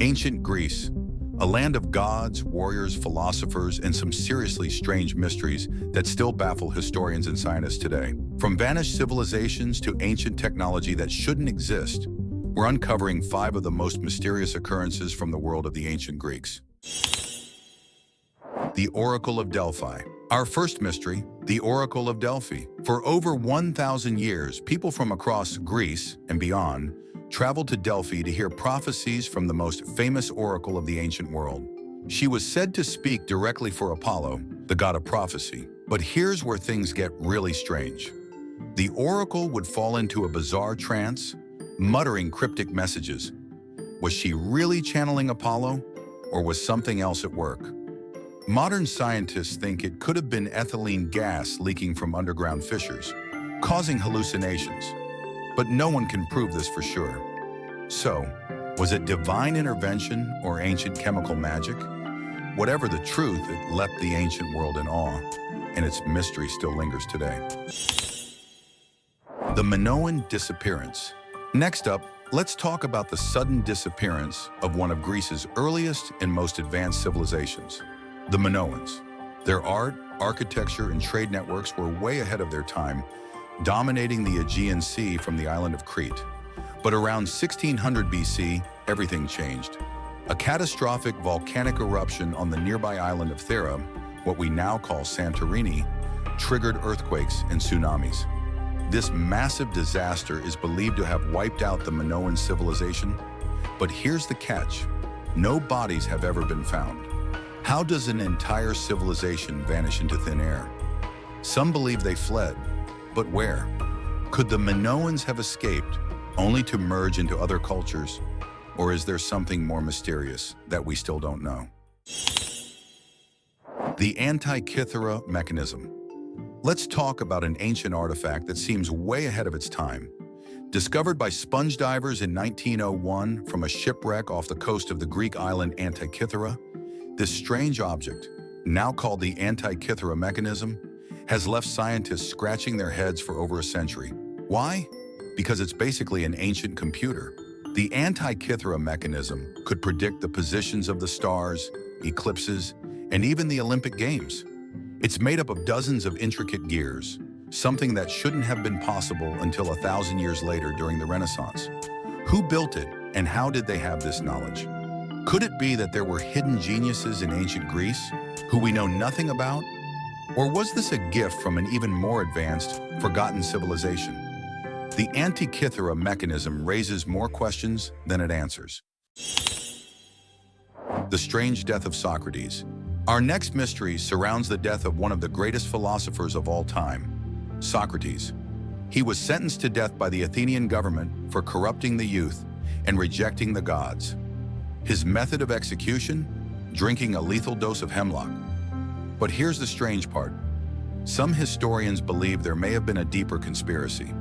Ancient Greece, a land of gods, warriors, philosophers, and some seriously strange mysteries that still baffle historians and scientists today. From vanished civilizations to ancient technology that shouldn't exist, we're uncovering 5 of the most mysterious occurrences from the world of the ancient Greeks. The Oracle of Delphi. Our first mystery, the Oracle of Delphi. For over 1,000 years, people from across Greece and beyond traveled to Delphi to hear prophecies from the most famous oracle of the ancient world. She was said to speak directly for Apollo, the god of prophecy. But here's where things get really strange. The oracle would fall into a bizarre trance, muttering cryptic messages. Was she really channeling Apollo, or was something else at work? Modern scientists think it could have been ethylene gas leaking from underground fissures, causing hallucinations. But no one can prove this for sure. So, was it divine intervention or ancient chemical magic? Whatever the truth, it left the ancient world in awe, and its mystery still lingers today. The Minoan Disappearance. Next up, let's talk about the sudden disappearance of one of Greece's earliest and most advanced civilizations, the Minoans. Their art, architecture, and trade networks were way ahead of their time, dominating the Aegean Sea from the island of Crete. But around 1600 BC, everything changed. A catastrophic volcanic eruption on the nearby island of Thera, what we now call Santorini, triggered earthquakes and tsunamis. This massive disaster is believed to have wiped out the Minoan civilization. But here's the catch: no bodies have ever been found. How does an entire civilization vanish into thin air? Some believe they fled, but where? Could the Minoans have escaped, only to merge into other cultures? Or is there something more mysterious that we still don't know? The Antira Mechanism. Let's talk about an ancient artifact that seems way ahead of its time. Discovered by sponge divers in 1901 from a shipwreck off the coast of the Greek island Antikythera, this strange object, now called the Antira Mechanism, has left scientists scratching their heads for over a century. Why? Because it's basically an ancient computer. The Antikythera Mechanism could predict the positions of the stars, eclipses, and even the Olympic Games. It's made up of dozens of intricate gears, something that shouldn't have been possible until 1,000 years later during the Renaissance. Who built it, and how did they have this knowledge? Could it be that there were hidden geniuses in ancient Greece who we know nothing about? Or was this a gift from an even more advanced, forgotten civilization? The Antikythera Mechanism raises more questions than it answers. The strange death of Socrates. Our next mystery surrounds the death of one of the greatest philosophers of all time, Socrates. He was sentenced to death by the Athenian government for corrupting the youth and rejecting the gods. His method of execution? Drinking a lethal dose of hemlock. But here's the strange part. Some historians believe there may have been a deeper conspiracy.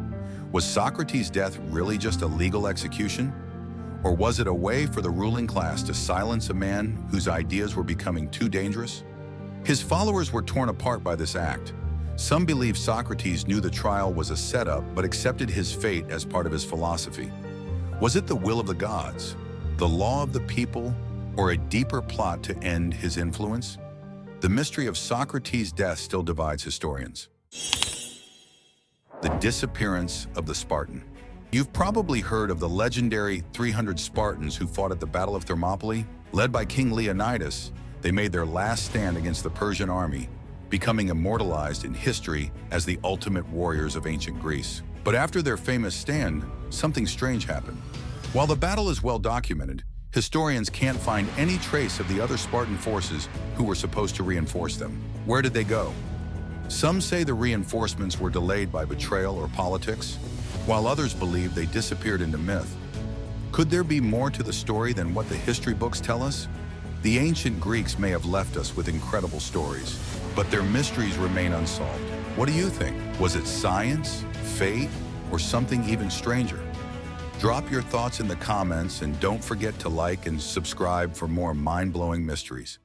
Was Socrates' death really just a legal execution? Or was it a way for the ruling class to silence a man whose ideas were becoming too dangerous? His followers were torn apart by this act. Some believe Socrates knew the trial was a setup but accepted his fate as part of his philosophy. Was it the will of the gods, the law of the people, or a deeper plot to end his influence? The mystery of Socrates' death still divides historians. The disappearance of the Spartan. You've probably heard of the legendary 300 Spartans who fought at the Battle of Thermopylae. Led by King Leonidas, they made their last stand against the Persian army, becoming immortalized in history as the ultimate warriors of ancient Greece. But after their famous stand, something strange happened. While the battle is well documented, historians can't find any trace of the other Spartan forces who were supposed to reinforce them. Where did they go? Some say the reinforcements were delayed by betrayal or politics, while others believe they disappeared into myth. Could there be more to the story than what the history books tell us? The ancient Greeks may have left us with incredible stories, but their mysteries remain unsolved. What do you think? Was it science, fate, or something even stranger? Drop your thoughts in the comments and don't forget to like and subscribe for more mind-blowing mysteries.